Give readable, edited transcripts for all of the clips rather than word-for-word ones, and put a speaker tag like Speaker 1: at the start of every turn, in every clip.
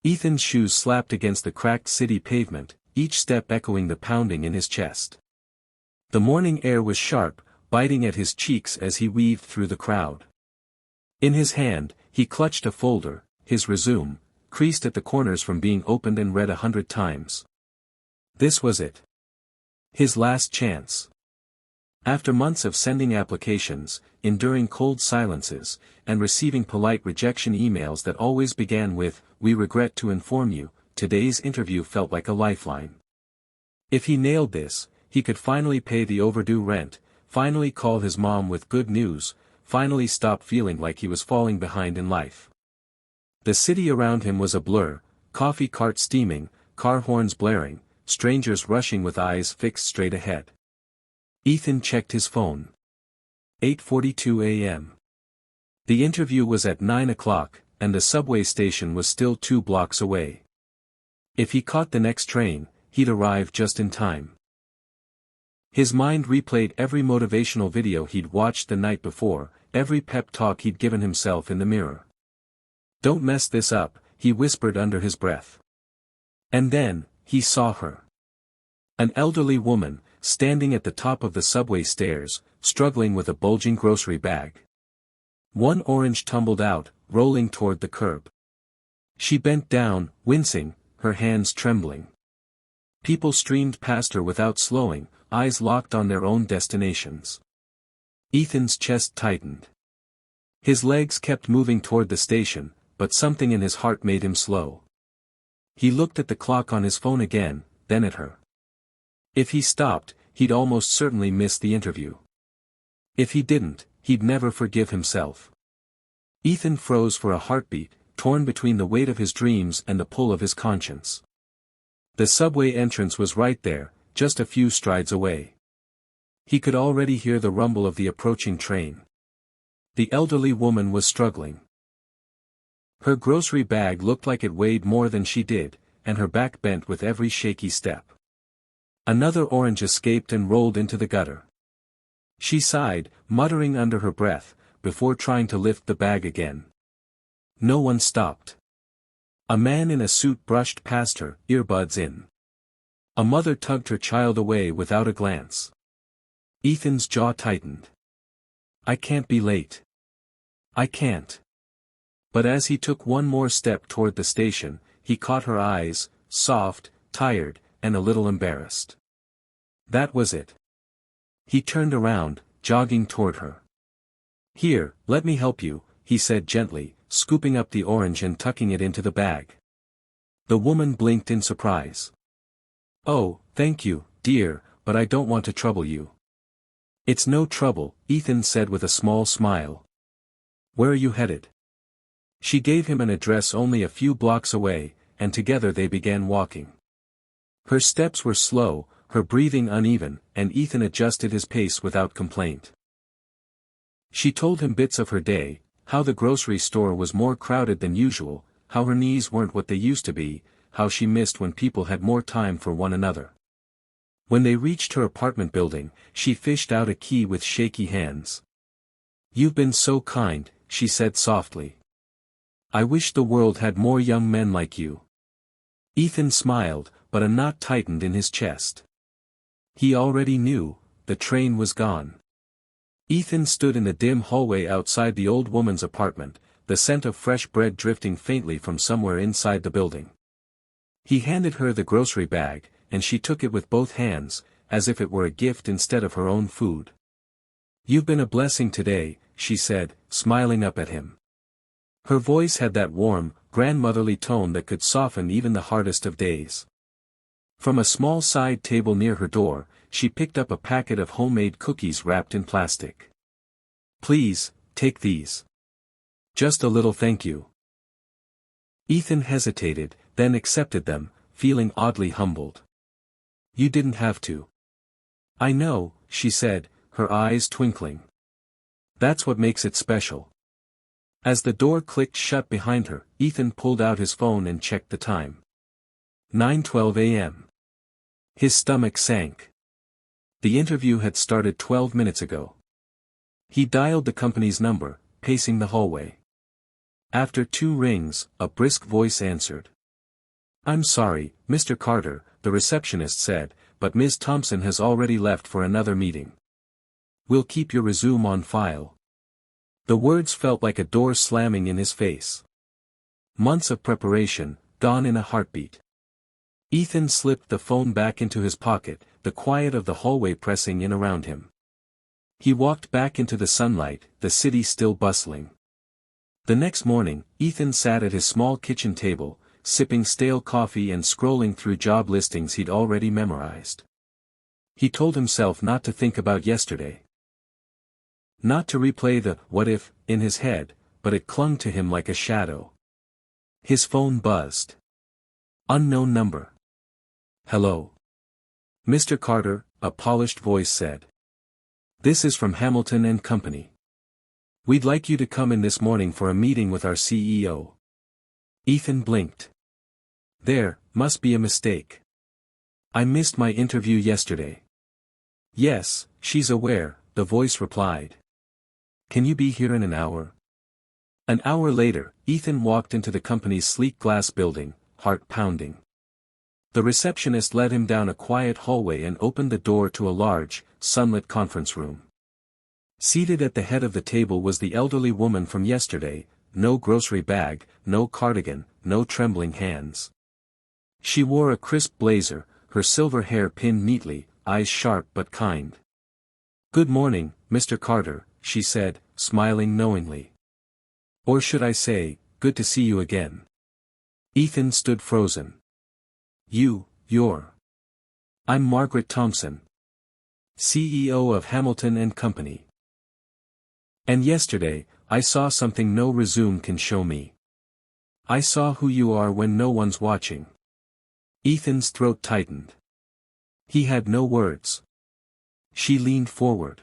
Speaker 1: Ethan's shoes slapped against the cracked city pavement, each step echoing the pounding in his chest. The morning air was sharp, biting at his cheeks as he weaved through the crowd. In his hand, he clutched a folder, his resume, creased at the corners from being opened and read 100 times. This was it. His last chance. After months of sending applications, enduring cold silences, and receiving polite rejection emails that always began with, "We regret to inform you," today's interview felt like a lifeline. If he nailed this, he could finally pay the overdue rent, finally call his mom with good news, finally stop feeling like he was falling behind in life. The city around him was a blur, coffee carts steaming, car horns blaring, strangers rushing with eyes fixed straight ahead. Ethan checked his phone. 8:42 a.m. The interview was at 9 o'clock, and the subway station was still 2 blocks away. If he caught the next train, he'd arrive just in time. His mind replayed every motivational video he'd watched the night before, every pep talk he'd given himself in the mirror. "Don't mess this up," he whispered under his breath. And then, he saw her. An elderly woman, standing at the top of the subway stairs, struggling with a bulging grocery bag. One orange tumbled out, rolling toward the curb. She bent down, wincing, her hands trembling. People streamed past her without slowing, eyes locked on their own destinations. Ethan's chest tightened. His legs kept moving toward the station, but something in his heart made him slow. He looked at the clock on his phone again, then at her. If he stopped, he'd almost certainly miss the interview. If he didn't, he'd never forgive himself. Ethan froze for a heartbeat, torn between the weight of his dreams and the pull of his conscience. The subway entrance was right there, just a few strides away. He could already hear the rumble of the approaching train. The elderly woman was struggling. Her grocery bag looked like it weighed more than she did, and her back bent with every shaky step. Another orange escaped and rolled into the gutter. She sighed, muttering under her breath, before trying to lift the bag again. No one stopped. A man in a suit brushed past her, earbuds in. A mother tugged her child away without a glance. Ethan's jaw tightened. "I can't be late. I can't." But as he took one more step toward the station, he caught her eyes, soft, tired, and a little embarrassed. That was it. He turned around, jogging toward her. "Here, let me help you," he said gently, scooping up the orange and tucking it into the bag. The woman blinked in surprise. "Oh, thank you, dear, but I don't want to trouble you." "It's no trouble," Ethan said with a small smile. "Where are you headed?" She gave him an address only a few blocks away, and together they began walking. Her steps were slow, her breathing uneven, and Ethan adjusted his pace without complaint. She told him bits of her day, how the grocery store was more crowded than usual, how her knees weren't what they used to be, how she missed when people had more time for one another. When they reached her apartment building, she fished out a key with shaky hands. "You've been so kind," she said softly. "I wish the world had more young men like you." Ethan smiled, but a knot tightened in his chest. He already knew, the train was gone. Ethan stood in the dim hallway outside the old woman's apartment, the scent of fresh bread drifting faintly from somewhere inside the building. He handed her the grocery bag, and she took it with both hands, as if it were a gift instead of her own food. "You've been a blessing today," she said, smiling up at him. Her voice had that warm, grandmotherly tone that could soften even the hardest of days. From a small side table near her door, she picked up a packet of homemade cookies wrapped in plastic. "Please, take these. Just a little thank you." Ethan hesitated, then accepted them, feeling oddly humbled. "You didn't have to." "I know," she said, her eyes twinkling. "That's what makes it special." As the door clicked shut behind her, Ethan pulled out his phone and checked the time. 9:12 a.m. His stomach sank. The interview had started 12 minutes ago. He dialed the company's number, pacing the hallway. After 2 rings, a brisk voice answered. "I'm sorry, Mr. Carter," the receptionist said, "but Ms. Thompson has already left for another meeting. We'll keep your resume on file." The words felt like a door slamming in his face. Months of preparation, gone in a heartbeat. Ethan slipped the phone back into his pocket, the quiet of the hallway pressing in around him. He walked back into the sunlight, the city still bustling. The next morning, Ethan sat at his small kitchen table, sipping stale coffee and scrolling through job listings he'd already memorized. He told himself not to think about yesterday. Not to replay the "what if" in his head, but it clung to him like a shadow. His phone buzzed. Unknown number. "Hello. Mr. Carter," a polished voice said. "This is from Hamilton and Company. We'd like you to come in this morning for a meeting with our CEO." Ethan blinked. There must be a mistake. "I missed my interview yesterday." "Yes, she's aware," the voice replied. "Can you be here in an hour?" An hour later, Ethan walked into the company's sleek glass building, heart pounding. The receptionist led him down a quiet hallway and opened the door to a large, sunlit conference room. Seated at the head of the table was the elderly woman from yesterday, no grocery bag, no cardigan, no trembling hands. She wore a crisp blazer, her silver hair pinned neatly, eyes sharp but kind. "Good morning, Mr. Carter," she said, smiling knowingly. "Or should I say, good to see you again." Ethan stood frozen. You're... "I'm Margaret Thompson, CEO of Hamilton and Company. And yesterday, I saw something no resume can show me. I saw who you are when no one's watching." Ethan's throat tightened. He had no words. She leaned forward.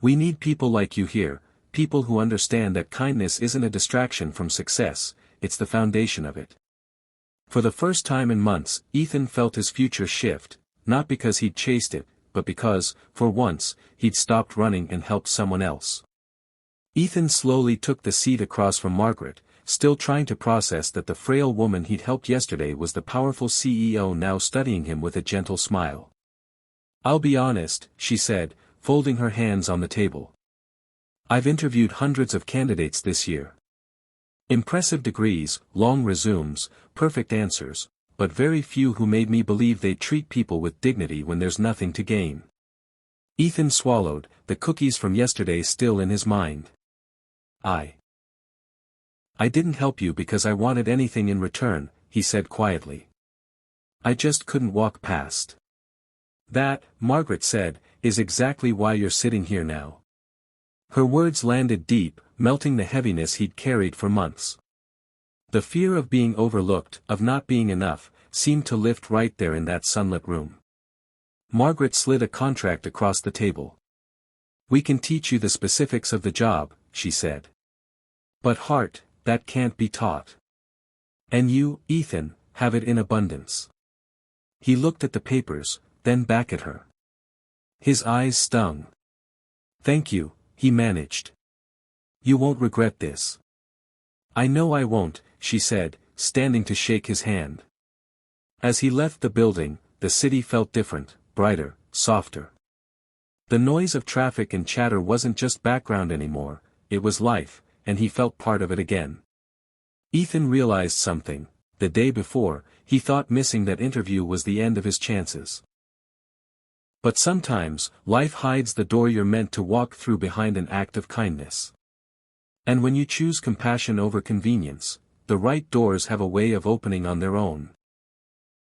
Speaker 1: "We need people like you here, people who understand that kindness isn't a distraction from success, it's the foundation of it." For the first time in months, Ethan felt his future shift, not because he'd chased it, but because, for once, he'd stopped running and helped someone else. Ethan slowly took the seat across from Margaret, still trying to process that the frail woman he'd helped yesterday was the powerful CEO now studying him with a gentle smile. "I'll be honest," she said, folding her hands on the table. "I've interviewed hundreds of candidates this year. Impressive degrees, long resumes, perfect answers, but very few who made me believe they'd treat people with dignity when there's nothing to gain." Ethan swallowed, the cookies from yesterday still in his mind. I didn't help you because I wanted anything in return," he said quietly. "I just couldn't walk past. That," Margaret said, "is exactly why you're sitting here now." Her words landed deep, melting the heaviness he'd carried for months. The fear of being overlooked, of not being enough, seemed to lift right there in that sunlit room. Margaret slid a contract across the table. "We can teach you the specifics of the job," she said. "But heart, that can't be taught. And you, Ethan, have it in abundance." He looked at the papers, then back at her. His eyes stung. "Thank you," he managed. "You won't regret this." "I know I won't," she said, standing to shake his hand. As he left the building, the city felt different, brighter, softer. The noise of traffic and chatter wasn't just background anymore, it was life, and he felt part of it again. Ethan realized something. The day before, he thought missing that interview was the end of his chances. But sometimes, life hides the door you're meant to walk through behind an act of kindness. And when you choose compassion over convenience, the right doors have a way of opening on their own.